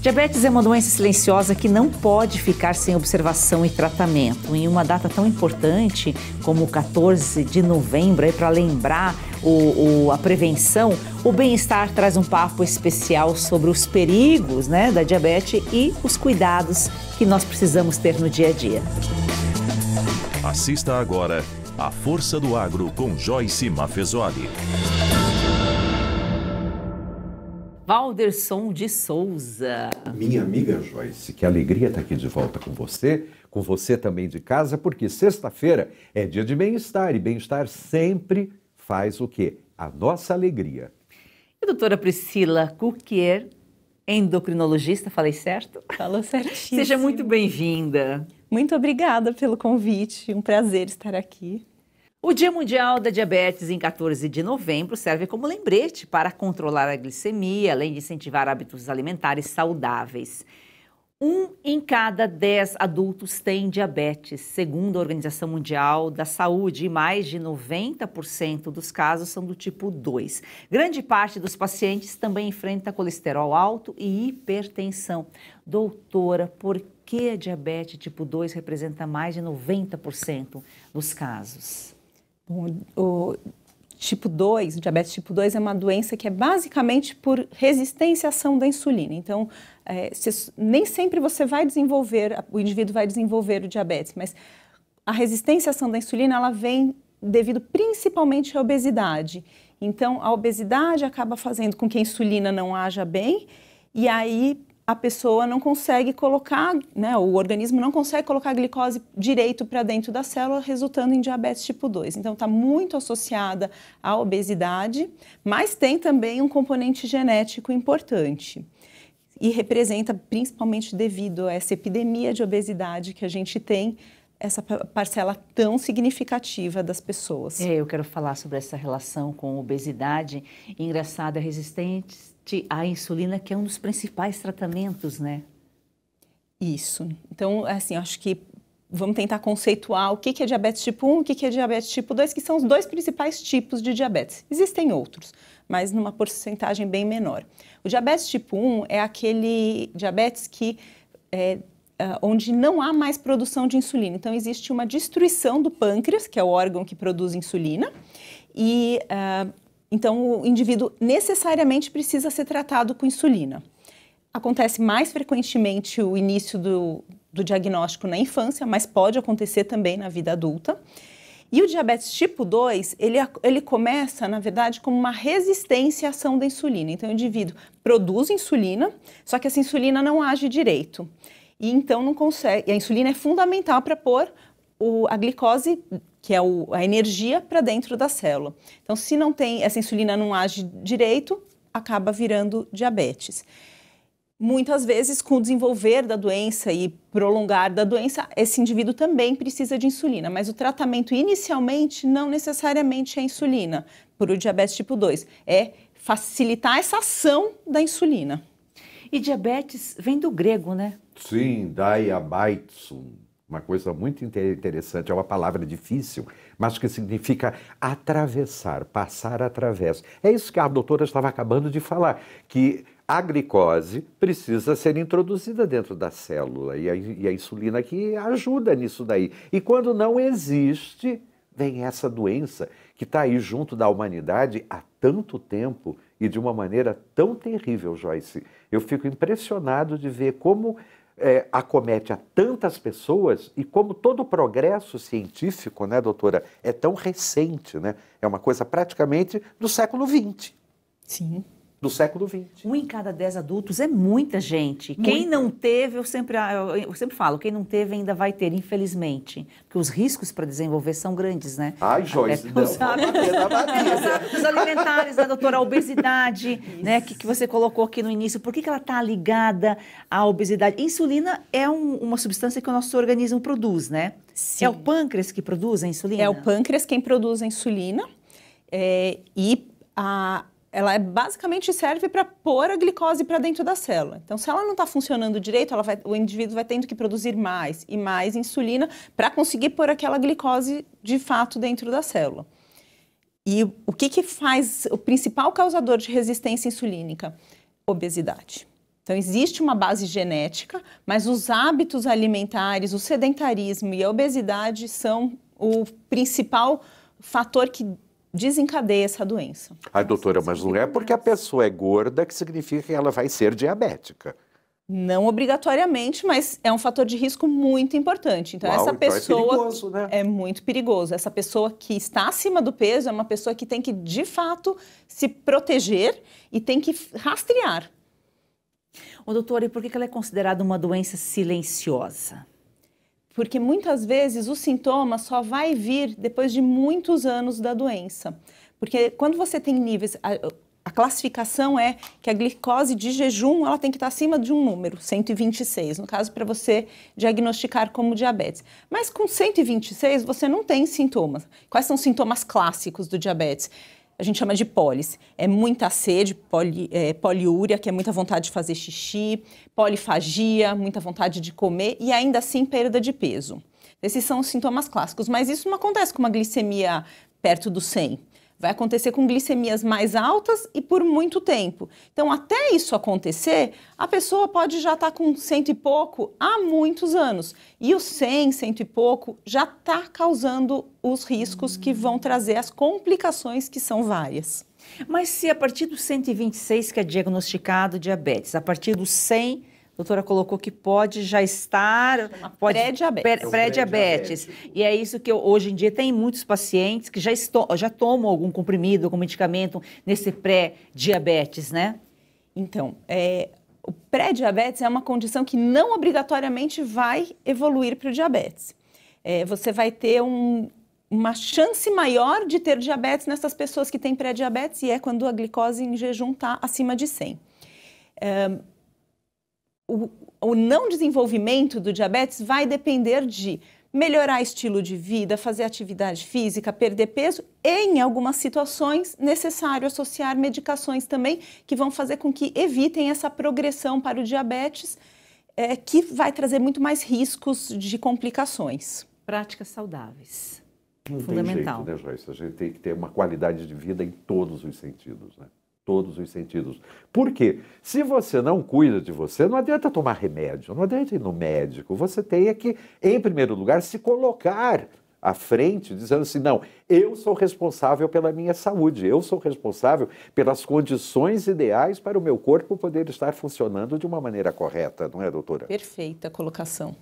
Diabetes é uma doença silenciosa que não pode ficar sem observação e tratamento. Em uma data tão importante como o 14 de novembro, para lembrar a prevenção, o Bem-Estar traz um papo especial sobre os perigos, da diabetes e os cuidados que nós precisamos ter no dia a dia. Assista agora A Força do Agro com Joyce Maffezoli. Valderson de Souza. Minha amiga Joyce, que alegria estar aqui de volta com você também de casa, porque sexta-feira é dia de bem-estar, e bem-estar sempre faz o quê? A nossa alegria. E a doutora Priscila Cuquier, endocrinologista, falei certo? Falou certíssimo. Seja muito bem-vinda. Muito obrigada pelo convite, um prazer estar aqui. O Dia Mundial da Diabetes, em 14 de novembro, serve como lembrete para controlar a glicemia, além de incentivar hábitos alimentares saudáveis. 1 em cada 10 adultos tem diabetes, segundo a Organização Mundial da Saúde, e mais de 90% dos casos são do tipo 2. Grande parte dos pacientes também enfrenta colesterol alto e hipertensão. Doutora, por que a diabetes tipo 2 representa mais de 90% dos casos? O tipo 2, o diabetes tipo 2 é uma doença que é basicamente por resistência à ação da insulina. Então, nem sempre o indivíduo vai desenvolver o diabetes, mas a resistência à ação da insulina, ela vem devido principalmente à obesidade. Então, a obesidade acaba fazendo com que a insulina não haja bem, e aí a pessoa não consegue colocar, o organismo não consegue colocar a glicose direito para dentro da célula, resultando em diabetes tipo 2. Então, está muito associada à obesidade, mas tem também um componente genético importante. E representa, principalmente devido a essa epidemia de obesidade que a gente tem, essa parcela tão significativa das pessoas. Eu quero falar sobre essa relação com obesidade. Engraçado, resistente à insulina, que é um dos principais tratamentos, Isso. Então, assim, acho que vamos tentar conceituar o que é diabetes tipo 1 e o que é diabetes tipo 2, que são os dois principais tipos de diabetes. Existem outros, mas numa porcentagem bem menor. O diabetes tipo 1 é aquele diabetes que onde não há mais produção de insulina. Então, existe uma destruição do pâncreas, que é o órgão que produz insulina, e então o indivíduo necessariamente precisa ser tratado com insulina. Acontece mais frequentemente o início do diagnóstico na infância, mas pode acontecer também na vida adulta. E o diabetes tipo 2, ele começa, na verdade, como uma resistência à ação da insulina. Então, o indivíduo produz insulina, só que essa insulina não age direito. E então não consegue. E a insulina é fundamental para pôr a glicose, que é a energia, para dentro da célula. Então, se não tem, essa insulina não age direito, acaba virando diabetes. Muitas vezes, com o desenvolver da doença e prolongar da doença, esse indivíduo também precisa de insulina, mas o tratamento inicialmente não necessariamente é insulina, por o diabetes tipo 2, é facilitar essa ação da insulina. E diabetes vem do grego, Sim, diabetes, uma coisa muito interessante, é uma palavra difícil, mas que significa atravessar, passar através. É isso que a doutora estava acabando de falar, que a glicose precisa ser introduzida dentro da célula e a insulina que ajuda nisso daí. E quando não existe, vem essa doença que está aí junto da humanidade há tanto tempo e de uma maneira tão terrível, Joyce. Eu fico impressionado de ver como acomete a tantas pessoas e como todo o progresso científico, doutora, é tão recente, É uma coisa praticamente do século XX. Sim. Do século XX. 1 em cada 10 adultos é muita gente. Quem não teve, eu sempre falo, quem não teve ainda vai ter, infelizmente. Porque os riscos para desenvolver são grandes, Ai, Joyce, não. Os hábitos alimentares, doutora? A obesidade, que você colocou aqui no início. Por que ela está ligada à obesidade? Insulina é uma substância que o nosso organismo produz, Sim. É o pâncreas que produz a insulina? É o pâncreas quem produz a insulina ela basicamente serve para pôr a glicose para dentro da célula. Então, se ela não está funcionando direito, o indivíduo vai tendo que produzir mais e mais insulina para conseguir pôr aquela glicose de fato dentro da célula. E o que faz o principal causador de resistência insulínica? Obesidade. Então, existe uma base genética, mas os hábitos alimentares, o sedentarismo e a obesidade são o principal fator que desencadeia essa doença. Ai, doutora, mas não é porque a pessoa é gorda que significa que ela vai ser diabética. Não obrigatoriamente, mas é um fator de risco muito importante. Então, essa pessoa é perigoso, né? É muito perigoso. Essa pessoa que está acima do peso é uma pessoa que tem que, de fato, se proteger e tem que rastrear. Ô, doutora, e por que ela é considerada uma doença silenciosa? Porque muitas vezes o sintoma só vai vir depois de muitos anos da doença. Porque quando você tem níveis... A classificação é que a glicose de jejum ela tem que estar acima de um número, 126, no caso, para você diagnosticar como diabetes. Mas com 126 você não tem sintomas. Quais são os sintomas clássicos do diabetes? A gente chama de pólis. É muita sede, poliúria, que é muita vontade de fazer xixi, polifagia, muita vontade de comer e ainda assim perda de peso. Esses são os sintomas clássicos, mas isso não acontece com uma glicemia perto do 100. Vai acontecer com glicemias mais altas e por muito tempo. Então, até isso acontecer, a pessoa pode já estar com 100 e pouco há muitos anos. E o 100, 100 e pouco, já está causando os riscos que vão trazer as complicações, que são várias. Mas se a partir do 126 que é diagnosticado diabetes, a partir do 100... A doutora colocou que pode já estar... Pré-diabetes. Pré-diabetes. E é isso que hoje em dia tem muitos pacientes que já tomam algum comprimido, algum medicamento nesse pré-diabetes, né? Então, o pré-diabetes é uma condição que não obrigatoriamente vai evoluir para o diabetes. Você vai ter uma chance maior de ter diabetes nessas pessoas que têm pré-diabetes e é quando a glicose em jejum está acima de 100. O não desenvolvimento do diabetes vai depender de melhorar estilo de vida, fazer atividade física, perder peso e, em algumas situações, necessário associar medicações também que vão fazer com que evitem essa progressão para o diabetes, que vai trazer muito mais riscos de complicações. Práticas saudáveis. Não Fundamental. tem jeito, né, Joyce? A gente tem que ter uma qualidade de vida em todos os sentidos, né? Todos os sentidos. Por quê? Se você não cuida de você, não adianta tomar remédio, não adianta ir no médico. Você tem que, em primeiro lugar, se colocar à frente, dizendo assim, não, eu sou responsável pela minha saúde, eu sou responsável pelas condições ideais para o meu corpo poder estar funcionando de uma maneira correta, não é, doutora? Perfeita colocação.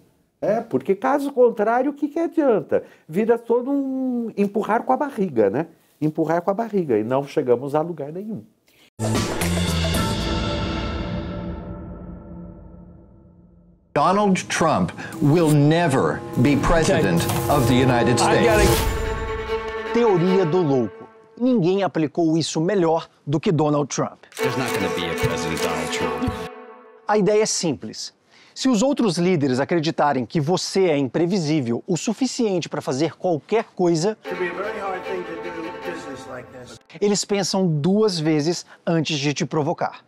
Porque caso contrário, o que adianta? Vira todo um empurrar com a barriga, né? Empurrar com a barriga e não chegamos a lugar nenhum. Donald Trump will never be president of the United States. Teoria do louco. Ninguém aplicou isso melhor do que Donald Trump. There's not going to be a President Donald Trump. A ideia é simples. Se os outros líderes acreditarem que você é imprevisível o suficiente para fazer qualquer coisa, eles pensam duas vezes antes de te provocar.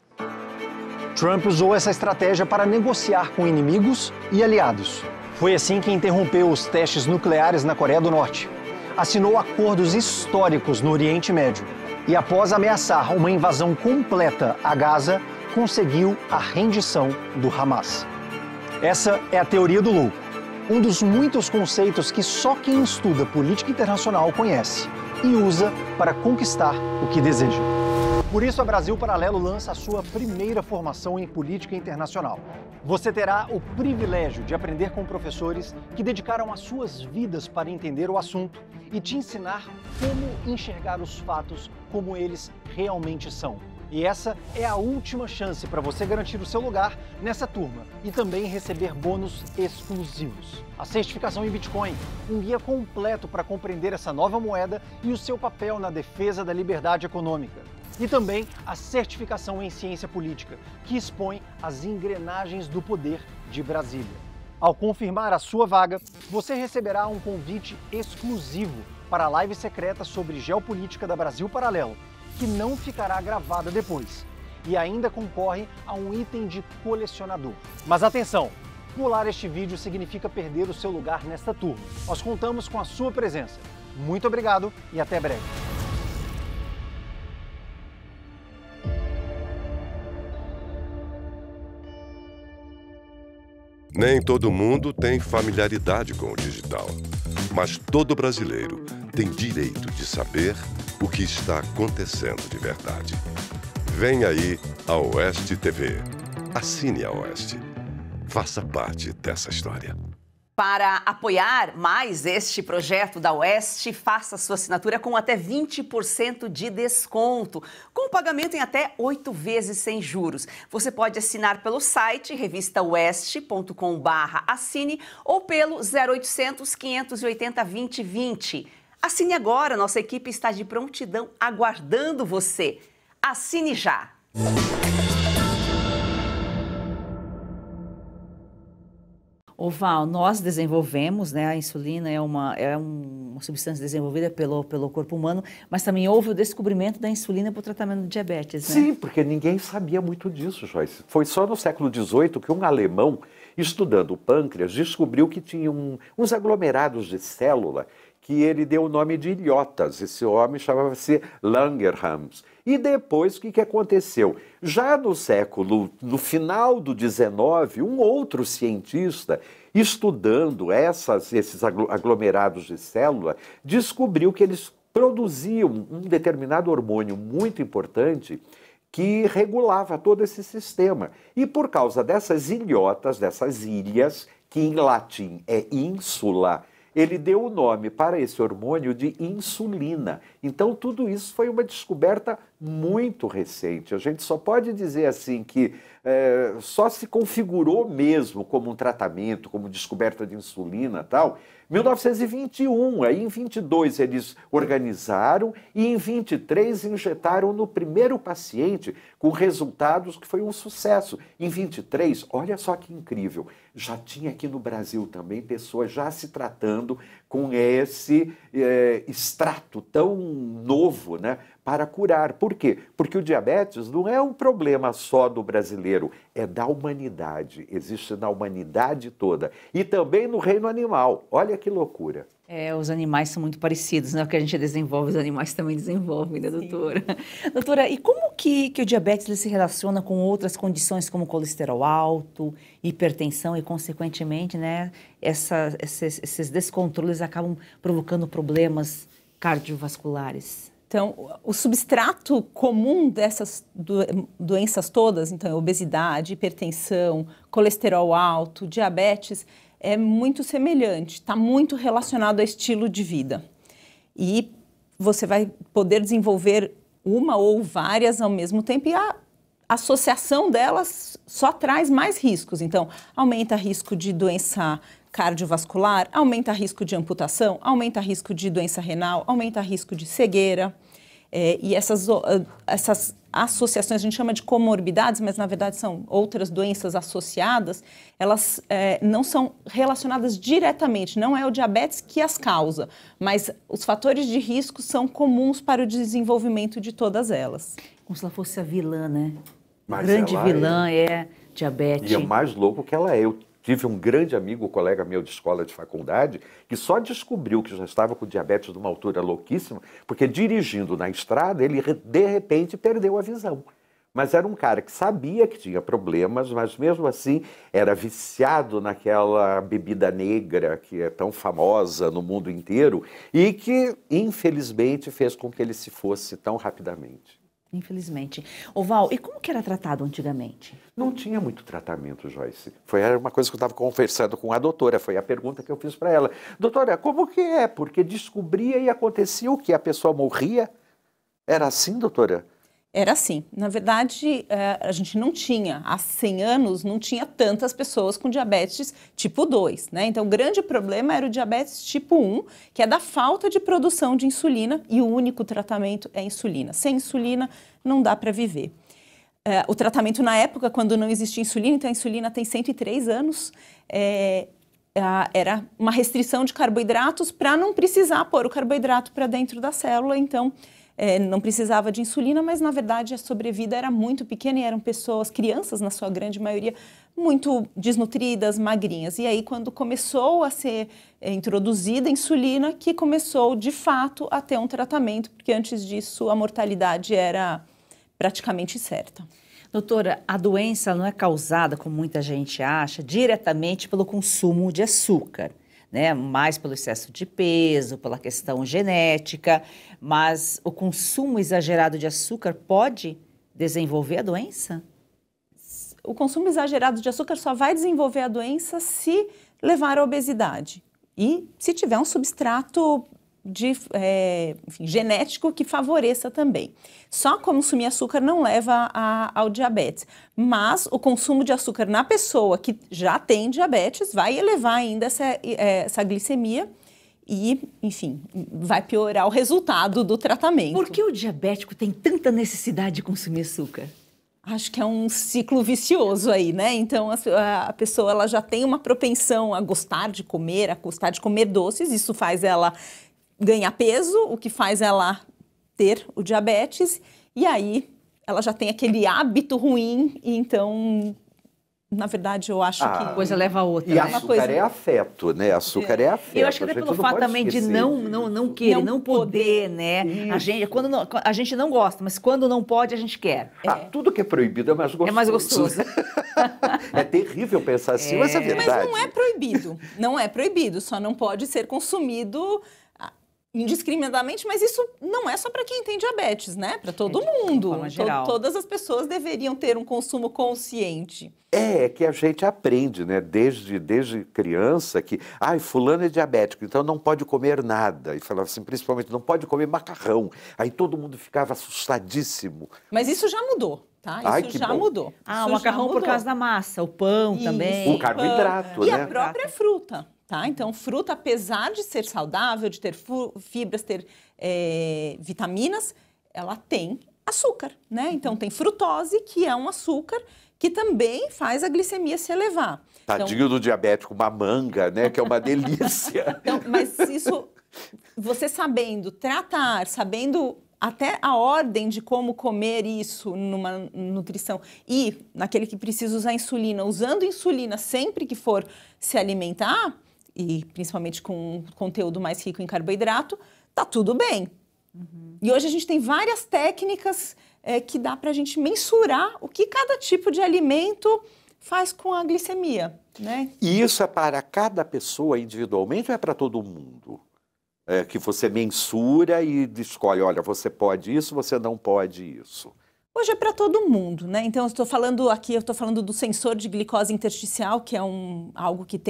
Trump usou essa estratégia para negociar com inimigos e aliados. Foi assim que interrompeu os testes nucleares na Coreia do Norte, assinou acordos históricos no Oriente Médio e, após ameaçar uma invasão completa a Gaza, conseguiu a rendição do Hamas. Essa é a teoria do louco, um dos muitos conceitos que só quem estuda política internacional conhece e usa para conquistar o que deseja. Por isso, a Brasil Paralelo lança a sua primeira formação em política internacional. Você terá o privilégio de aprender com professores que dedicaram as suas vidas para entender o assunto e te ensinar como enxergar os fatos como eles realmente são. E essa é a última chance para você garantir o seu lugar nessa turma e também receber bônus exclusivos. A certificação em Bitcoin, um guia completo para compreender essa nova moeda e o seu papel na defesa da liberdade econômica. E também a certificação em ciência política, que expõe as engrenagens do poder de Brasília. Ao confirmar a sua vaga, você receberá um convite exclusivo para a live secreta sobre geopolítica da Brasil Paralelo, que não ficará gravada depois. E ainda concorre a um item de colecionador. Mas atenção! Pular este vídeo significa perder o seu lugar nesta turma. Nós contamos com a sua presença. Muito obrigado e até breve. Nem todo mundo tem familiaridade com o digital, mas todo brasileiro tem direito de saber o que está acontecendo de verdade. Vem aí a Oeste TV. Assine a Oeste. Faça parte dessa história. Para apoiar mais este projeto da Oeste, faça sua assinatura com até 20% de desconto, com pagamento em até 8 vezes sem juros. Você pode assinar pelo site revistaoeste.com/assine ou pelo 0800 580 2020. Assine agora, nossa equipe está de prontidão aguardando você. Assine já! Ô Val, nós desenvolvemos, né, a insulina é uma substância desenvolvida pelo corpo humano, mas também houve o descobrimento da insulina para o tratamento do diabetes, né? Sim, porque ninguém sabia muito disso, Joyce. Foi só no século XVIII que um alemão, estudando o pâncreas, descobriu que tinha uns aglomerados de célula que ele deu o nome de ilhotas. Esse homem chamava-se Langerhans. E depois, o que aconteceu? Já no final do XIX, um outro cientista, estudando esses aglomerados de célula, descobriu que eles produziam um determinado hormônio muito importante que regulava todo esse sistema. E por causa dessas ilhotas, dessas ilhas, que em latim é ínsula, ele deu o nome para esse hormônio de insulina. Então, tudo isso foi uma descoberta muito recente. A gente só pode dizer assim que só se configurou mesmo como um tratamento, como descoberta de insulina e tal, 1921. Aí, em 22, eles organizaram e, em 23, injetaram no primeiro paciente, com resultados que foi um sucesso. Em 23, olha só que incrível, já tinha aqui no Brasil também pessoas já se tratando com esse extrato tão novo, né, para curar. Por quê? Porque o diabetes não é um problema só do brasileiro, é da humanidade. Existe na humanidade toda. E também no reino animal. Olha que loucura. Os animais são muito parecidos, né? O que a gente desenvolve, os animais também desenvolvem, né, doutora? Sim. Doutora, e como que o diabetes ele se relaciona com outras condições como colesterol alto, hipertensão e, consequentemente, né, esses descontroles acabam provocando problemas cardiovasculares? Então, o substrato comum dessas doenças todas, então, obesidade, hipertensão, colesterol alto, diabetes, é muito semelhante, está muito relacionado ao estilo de vida. E você vai poder desenvolver uma ou várias ao mesmo tempo e a associação delas só traz mais riscos. Então, aumenta risco de doença cardiovascular, aumenta risco de amputação, aumenta risco de doença renal, aumenta risco de cegueira. E essas associações a gente chama de comorbidades, mas na verdade são outras doenças associadas, elas não são relacionadas diretamente, não é o diabetes que as causa, mas os fatores de risco são comuns para o desenvolvimento de todas elas. Como se ela fosse a vilã, né? Mas a grande vilã é diabetes. E é mais louco que ela é. Eu tive um grande amigo, colega meu de escola de faculdade, que só descobriu que já estava com diabetes de uma altura louquíssima, porque dirigindo na estrada, ele de repente perdeu a visão. Mas era um cara que sabia que tinha problemas, mas mesmo assim era viciado naquela bebida negra que é tão famosa no mundo inteiro e que, infelizmente, fez com que ele se fosse tão rapidamente. Infelizmente. Val, e como que era tratado antigamente? Não tinha muito tratamento, Joyce. Era uma coisa que eu estava conversando com a doutora, foi a pergunta que eu fiz para ela. Doutora, como que é? Porque descobria e acontecia o quê? A pessoa morria? Era assim, doutora? Era assim. Na verdade, a gente não tinha, há 100 anos, não tinha tantas pessoas com diabetes tipo 2, né? Então, o grande problema era o diabetes tipo 1, que é da falta de produção de insulina, e o único tratamento é a insulina. Sem insulina, não dá para viver. O tratamento na época, quando não existia insulina, então a insulina tem 103 anos, era uma restrição de carboidratos para não precisar pôr o carboidrato para dentro da célula, então não precisava de insulina, mas na verdade a sobrevida era muito pequena e eram pessoas, crianças na sua grande maioria, muito desnutridas, magrinhas. E aí quando começou a ser introduzida a insulina, que começou de fato a ter um tratamento, porque antes disso a mortalidade era praticamente certa. Doutora, a doença não é causada, como muita gente acha, diretamente pelo consumo de açúcar, né? Mais pelo excesso de peso, pela questão genética, mas o consumo exagerado de açúcar pode desenvolver a doença? O consumo exagerado de açúcar só vai desenvolver a doença se levar à obesidade e se tiver um substrato genético que favoreça também. Só consumir açúcar não leva ao diabetes, mas o consumo de açúcar na pessoa que já tem diabetes vai elevar ainda essa glicemia e, enfim, vai piorar o resultado do tratamento. Por que o diabético tem tanta necessidade de consumir açúcar? Acho que é um ciclo vicioso aí, né? Então, a pessoa ela já tem uma propensão a gostar de comer doces, isso faz ela ganhar peso, o que faz ela ter o diabetes, e aí ela já tem aquele hábito ruim, e então, na verdade, eu acho que... Uma coisa leva a outra. E né? açúcar é afeto, né? Açúcar é afeto. Eu acho que até pelo fato também de não querer, não poder, né? A gente não gosta, mas quando não pode, a gente quer. Tudo que é proibido é mais gostoso. É mais gostoso. É terrível pensar assim, mas é verdade. Mas não é proibido. Não é proibido, só não pode ser consumido indiscriminadamente, mas isso não é só para quem tem diabetes, né? Para todo mundo. De forma geral. Todas as pessoas deveriam ter um consumo consciente. É que a gente aprende, né? Desde criança que, fulano é diabético, então não pode comer nada. E falava assim, principalmente, não pode comer macarrão. Aí todo mundo ficava assustadíssimo. Mas isso já mudou, tá? Isso já mudou. O macarrão por causa da massa, o pão também. O carboidrato, né? E a própria fruta. Tá? Então, fruta, apesar de ser saudável, de ter fibras, ter vitaminas, ela tem açúcar, né? Então, tem frutose, que é um açúcar que também faz a glicemia se elevar. Tadinho do diabético, uma manga, né? Que é uma delícia. Então, mas isso, você sabendo tratar, sabendo até a ordem de como comer isso numa nutrição e naquele que precisa usar insulina, usando insulina sempre que for se alimentar, e principalmente com conteúdo mais rico em carboidrato, tá tudo bem. E hoje a gente tem várias técnicas que dá para a gente mensurar o que cada tipo de alimento faz com a glicemia, né? E isso é para cada pessoa individualmente ou é para todo mundo? Que você mensura e escolhe, olha, você pode isso, você não pode isso. Hoje é para todo mundo, né? Então, eu estou falando do sensor de glicose intersticial, que é algo que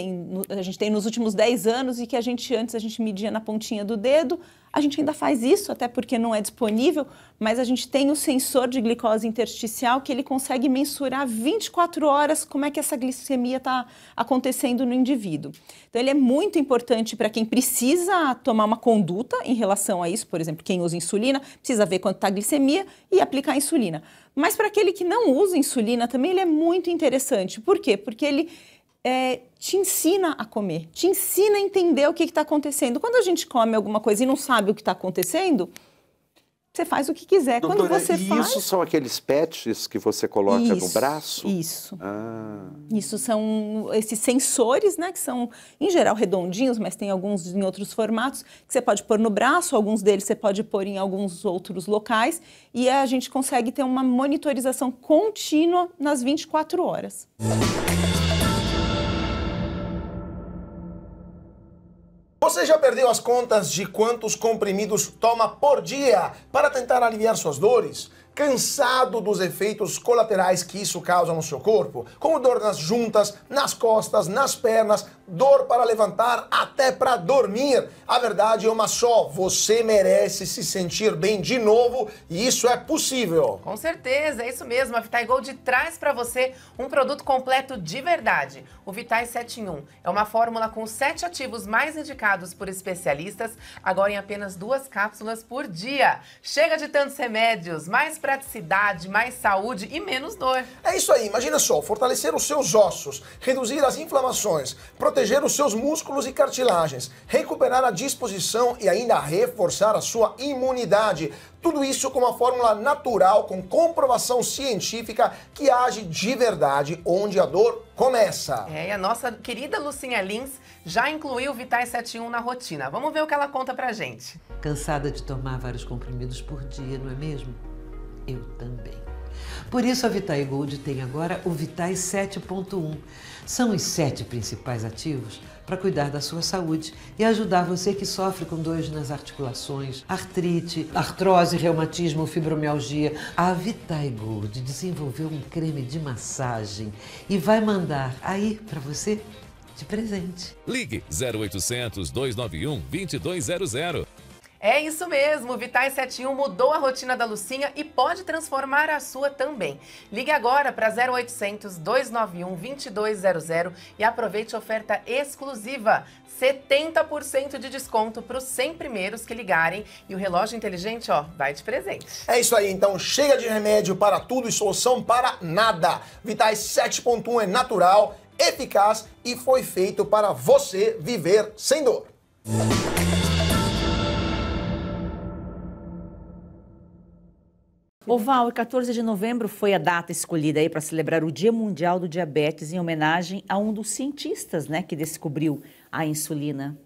a gente tem nos últimos 10 anos e que antes a gente media na pontinha do dedo. A gente ainda faz isso, até porque não é disponível, mas a gente tem o sensor de glicose intersticial que ele consegue mensurar 24 horas como é que essa glicemia está acontecendo no indivíduo. Então, ele é muito importante para quem precisa tomar uma conduta em relação a isso. Por exemplo, quem usa insulina precisa ver quanto está a glicemia e aplicar a insulina. Mas para aquele que não usa insulina também ele é muito interessante. Por quê? Porque ele te ensina a comer, te ensina a entender o que está acontecendo. Quando a gente come alguma coisa e não sabe o que está acontecendo, você faz o que quiser. Doutora, quando você faz... isso são aqueles patches que você coloca no braço? Isso. Isso são esses sensores, né, que são, em geral, redondinhos, mas tem alguns em outros formatos, que você pode pôr no braço, alguns deles você pode pôr em alguns outros locais, e a gente consegue ter uma monitorização contínua nas 24 horas. Você já perdeu as contas de quantos comprimidos toma por dia para tentar aliviar suas dores? Cansado dos efeitos colaterais que isso causa no seu corpo? Como dor nas juntas, nas costas, nas pernas, dor para levantar, até para dormir. A verdade é uma só, você merece se sentir bem de novo e isso é possível. Com certeza, é isso mesmo. A Vitai Gold traz para você um produto completo de verdade. O Vitai 7 em 1 é uma fórmula com 7 ativos mais indicados por especialistas, agora em apenas 2 cápsulas por dia. Chega de tantos remédios, mais praticidade, mais saúde e menos dor. É isso aí, imagina só, fortalecer os seus ossos, reduzir as inflamações, proteger os seus músculos e cartilagens, recuperar a disposição e ainda reforçar a sua imunidade. Tudo isso com uma fórmula natural, com comprovação científica que age de verdade onde a dor começa. E a nossa querida Lucinha Lins já incluiu o Vitai 7 em 1 na rotina. Vamos ver o que ela conta pra gente. Cansada de tomar vários comprimidos por dia, não é mesmo? Eu também. Por isso a Vitae Gold tem agora o Vitae 7.1. São os 7 principais ativos para cuidar da sua saúde e ajudar você que sofre com dores nas articulações, artrite, artrose, reumatismo, fibromialgia. A Vitae Gold desenvolveu um creme de massagem e vai mandar aí para você de presente. Ligue 0800 291 2200. É isso mesmo, o Vitae 7.1 mudou a rotina da Lucinha e pode transformar a sua também. Ligue agora para 0800 291 2200 e aproveite a oferta exclusiva. 70% de desconto para os 100 primeiros que ligarem e o relógio inteligente, ó, vai de presente. É isso aí, então chega de remédio para tudo e solução para nada. Vitae 7.1 é natural, eficaz e foi feito para você viver sem dor. Ô Val, 14 de novembro foi a data escolhida aí para celebrar o Dia Mundial do Diabetes em homenagem a um dos cientistas, né, que descobriu a insulina.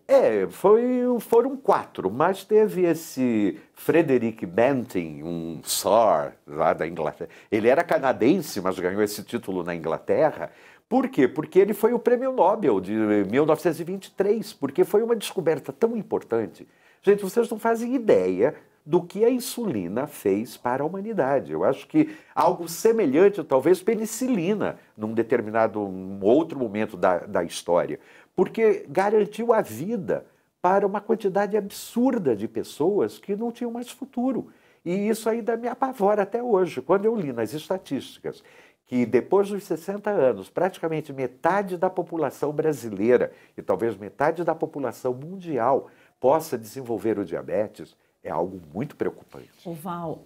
Foram 4, mas teve esse Frederick Banting, um Sir lá da Inglaterra. Ele era canadense, mas ganhou esse título na Inglaterra. Por quê? Porque ele foi o Prêmio Nobel de 1923, porque foi uma descoberta tão importante. Gente, vocês não fazem ideia do que a insulina fez para a humanidade. Eu acho que algo semelhante, talvez penicilina, num determinado outro momento da história, porque garantiu a vida para uma quantidade absurda de pessoas que não tinham mais futuro. E isso ainda me apavora até hoje. Quando eu li nas estatísticas que depois dos 60 anos, praticamente metade da população brasileira e talvez metade da população mundial possa desenvolver o diabetes, é algo muito preocupante. Ô Val,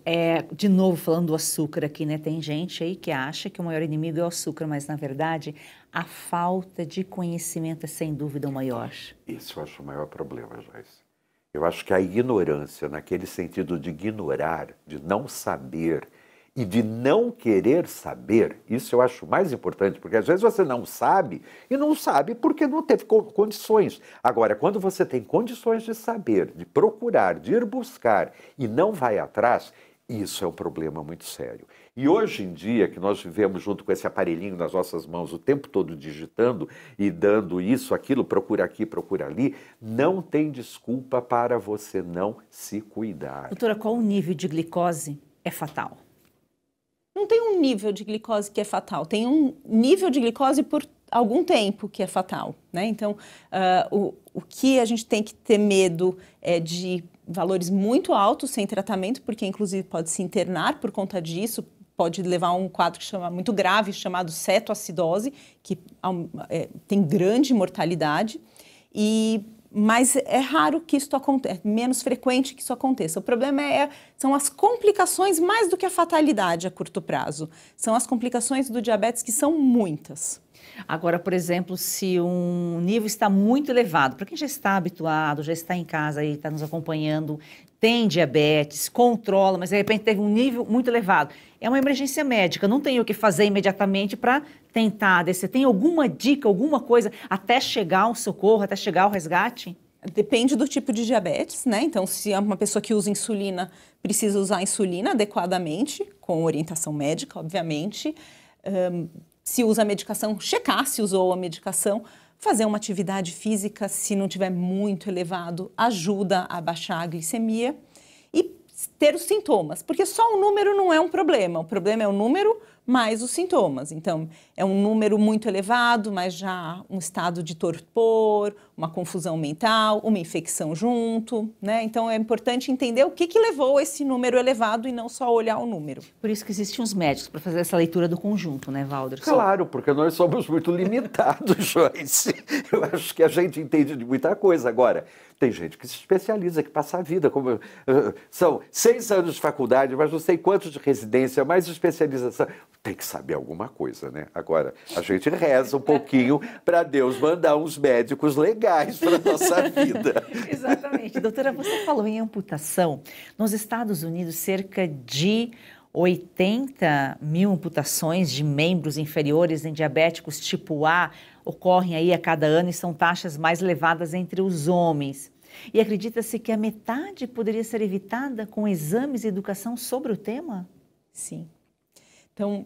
de novo falando do açúcar aqui, né? Tem gente aí que acha que o maior inimigo é o açúcar, mas na verdade a falta de conhecimento é sem dúvida o maior. Isso eu acho o maior problema, Joyce. Eu acho que a ignorância, naquele sentido de ignorar, de não saber e de não querer saber, isso eu acho mais importante, porque às vezes você não sabe e não sabe porque não teve condições. Agora, quando você tem condições de saber, de procurar, de ir buscar e não vai atrás, isso é um problema muito sério. E hoje em dia, que nós vivemos junto com esse aparelhinho nas nossas mãos o tempo todo digitando e dando isso, aquilo, procura aqui, procura ali, não tem desculpa para você não se cuidar. Doutora, qual o nível de glicose é fatal? Não tem um nível de glicose que é fatal, tem um nível de glicose por algum tempo que é fatal, né? Então, o que a gente tem que ter medo é de valores muito altos sem tratamento, porque inclusive pode se internar por conta disso, pode levar a um quadro muito grave chamado cetoacidose, que tem grande mortalidade, mas é raro que isso aconteça, é menos frequente que isso aconteça. O problema são as complicações mais do que a fatalidade a curto prazo. São as complicações do diabetes, que são muitas. Agora, por exemplo, se um nível está muito elevado, para quem já está habituado, já está em casa e está nos acompanhando, tem diabetes, controla, mas de repente teve um nível muito elevado, é uma emergência médica, não tem o que fazer imediatamente para tentar descer. Tem alguma dica, alguma coisa até chegar ao socorro, até chegar ao resgate? Depende do tipo de diabetes, né? Então, se é uma pessoa que usa insulina, precisa usar a insulina adequadamente, com orientação médica, obviamente. Se usa a medicação, checar se usou a medicação, fazer uma atividade física, se não tiver muito elevado, ajuda a baixar a glicemia e ter os sintomas, porque só o número não é um problema, o problema é o número mais os sintomas. Então, é um número muito elevado, mas já um estado de torpor, uma confusão mental, uma infecção junto, né? Então, é importante entender o que levou esse número elevado e não só olhar o número. Por isso que existem os médicos para fazer essa leitura do conjunto, né, Valder? Claro, porque nós somos muito limitados, Joyce. Eu acho que a gente entende de muita coisa. Agora, tem gente que se especializa, que passa a vida. São 6 anos de faculdade, mas não sei quantos de residência, mais especialização. Tem que saber alguma coisa, né? Agora, a gente reza um pouquinho para Deus mandar uns médicos legais para a nossa vida. Exatamente. Doutora, você falou em amputação. Nos Estados Unidos, cerca de 80 mil amputações de membros inferiores em diabéticos tipo A ocorrem aí a cada ano e são taxas mais elevadas entre os homens. E acredita-se que a metade poderia ser evitada com exames e educação sobre o tema? Sim. Então,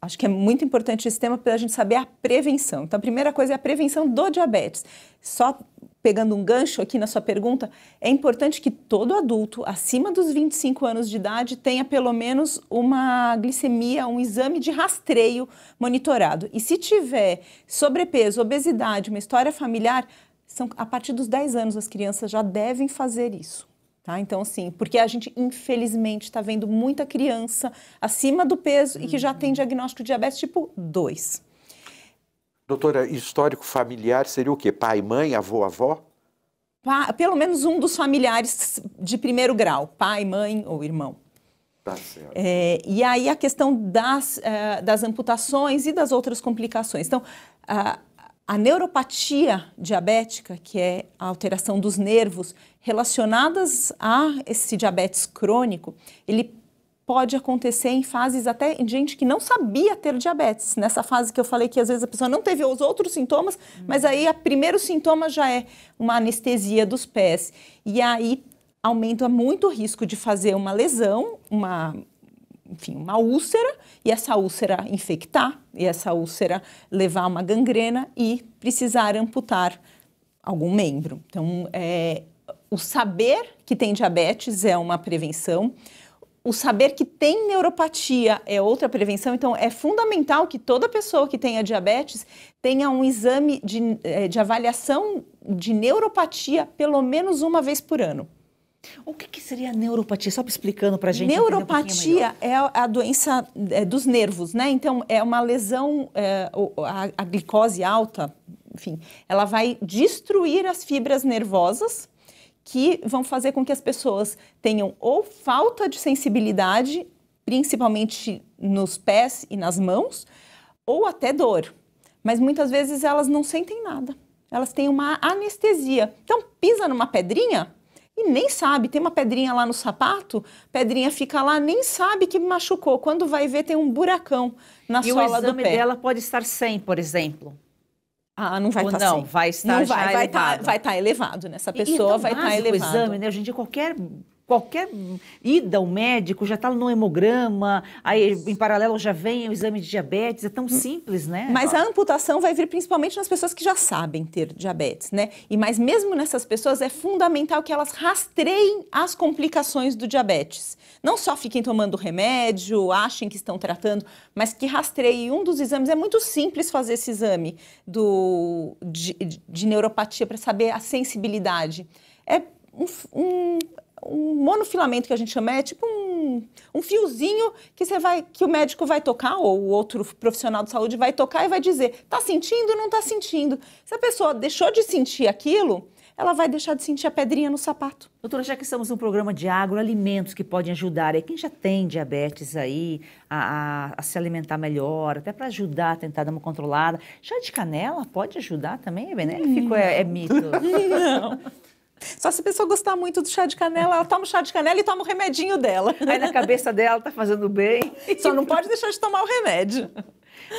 acho que é muito importante esse tema para a gente saber a prevenção. Então, a primeira coisa é a prevenção do diabetes. Só pegando um gancho aqui na sua pergunta, é importante que todo adulto acima dos 25 anos de idade tenha pelo menos uma glicemia, um exame de rastreio monitorado. E se tiver sobrepeso, obesidade, uma história familiar, a partir dos 10 anos as crianças já devem fazer isso. Tá? Então, assim, porque a gente, infelizmente, está vendo muita criança acima do peso e que já tem diagnóstico de diabetes tipo 2. Doutora, histórico familiar seria o quê? Pai, mãe, avô, avó? Pelo menos um dos familiares de primeiro grau, pai, mãe ou irmão. Tá certo. E aí a questão das amputações e das outras complicações. Então, a neuropatia diabética, que é a alteração dos nervos relacionadas a esse diabetes crônico, ele pode acontecer em fases até em gente que não sabia ter diabetes. Nessa fase que eu falei que às vezes a pessoa não teve os outros sintomas, mas aí o primeiro sintoma já é uma anestesia dos pés. E aí aumenta muito o risco de fazer uma lesão, uma úlcera, e essa úlcera infectar, e essa úlcera levar a uma gangrena e precisar amputar algum membro. Então, o saber que tem diabetes é uma prevenção. O saber que tem neuropatia é outra prevenção, então é fundamental que toda pessoa que tenha diabetes tenha um exame de avaliação de neuropatia pelo menos uma vez por ano. O que seria a neuropatia? Só explicando para a gente. Neuropatia é a doença dos nervos, né? Então é uma lesão, a glicose alta, enfim, ela vai destruir as fibras nervosas que vão fazer com que as pessoas tenham ou falta de sensibilidade, principalmente nos pés e nas mãos, ou até dor. Mas muitas vezes elas não sentem nada. Elas têm uma anestesia. Então, pisa numa pedrinha e nem sabe. Tem uma pedrinha lá no sapato, pedrinha fica lá, nem sabe que machucou. Quando vai ver, tem um buracão na sola do pé. E o exame dela pode estar 100, por exemplo. Não vai estar não, vai estar já elevado. Vai estar elevado, nessa pessoa vai estar elevado. O exame, né? Hoje em dia, qualquer ida ao médico já está no hemograma, aí em paralelo já vem o exame de diabetes, é tão simples, né? Mas a amputação vai vir principalmente nas pessoas que já sabem ter diabetes, né? Mas mesmo nessas pessoas é fundamental que elas rastreiem as complicações do diabetes. Não só fiquem tomando remédio, achem que estão tratando, mas que rastreiem. Um dos exames, é muito simples fazer esse exame de neuropatia para saber a sensibilidade. É um monofilamento que a gente chama, é tipo um fiozinho que o médico vai tocar, ou o outro profissional de saúde vai tocar e vai dizer, tá sentindo ou não tá sentindo? Se a pessoa deixou de sentir aquilo, ela vai deixar de sentir a pedrinha no sapato. Doutora, já que estamos num programa de agroalimentos que podem ajudar, quem já tem diabetes aí a se alimentar melhor, até para ajudar a tentar dar uma controlada, chá de canela pode ajudar também? É benéfico ou é mito? Não. Só se a pessoa gostar muito do chá de canela, ela toma o chá de canela e toma o remedinho dela. Aí na cabeça dela tá fazendo bem. Só não pode deixar de tomar o remédio.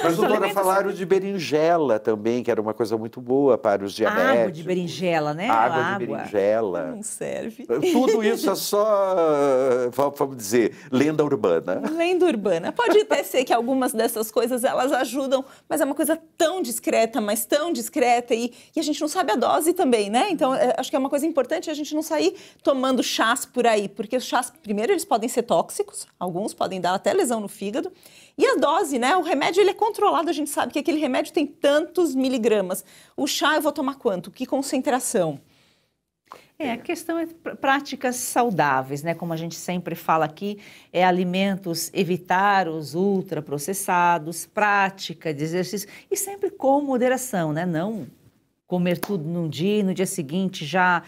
Mas, doutora, falaram de berinjela também, que era uma coisa muito boa para os diabéticos. Água de berinjela, né? Água de berinjela. Não serve. Tudo isso é só, vamos dizer, lenda urbana. Lenda urbana. Pode até ser que algumas dessas coisas elas ajudam, mas é uma coisa tão discreta, mas tão discreta, e a gente não sabe a dose também, né? Então, acho que é uma coisa importante a gente não sair tomando chás por aí, porque os chás, primeiro, eles podem ser tóxicos, alguns podem dar até lesão no fígado, e a dose, né? O remédio, ele é controlado, a gente sabe que aquele remédio tem tantos miligramas. O chá eu vou tomar quanto? Que concentração? A questão é práticas saudáveis, né? Como a gente sempre fala aqui, alimentos, evitar os ultraprocessados, prática de exercício e sempre com moderação, né? Não comer tudo num dia e no dia seguinte já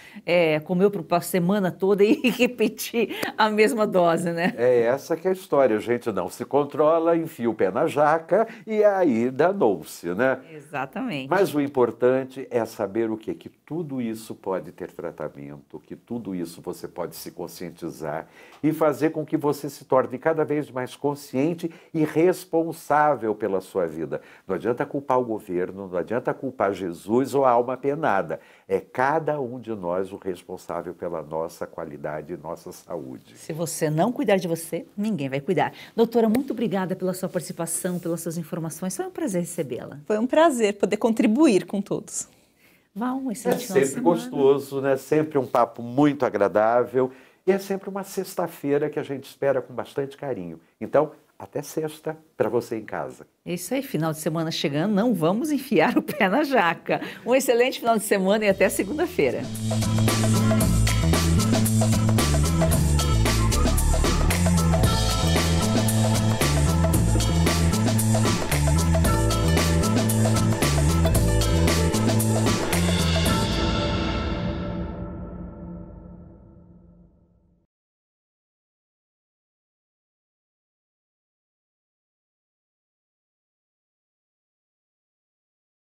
comeu para a semana toda e repetir a mesma dose, né? É essa que é a história, gente não se controla, enfia o pé na jaca e aí danou-se, né? Exatamente. Mas o importante é saber o quê? Que tudo isso pode ter tratamento, que tudo isso você pode se conscientizar e fazer com que você se torne cada vez mais consciente e responsável pela sua vida. Não adianta culpar o governo, não adianta culpar Jesus ou sua alma penada. É cada um de nós o responsável pela nossa qualidade e nossa saúde. Se você não cuidar de você, ninguém vai cuidar. Doutora, muito obrigada pela sua participação, pelas suas informações. Foi um prazer recebê-la. Foi um prazer poder contribuir com todos. Vá, um excelente É sempre gostoso, né? Sempre um papo muito agradável. E é sempre uma sexta-feira que a gente espera com bastante carinho. Então, até sexta para você em casa. É isso aí, final de semana chegando, não vamos enfiar o pé na jaca. Um excelente final de semana e até segunda-feira.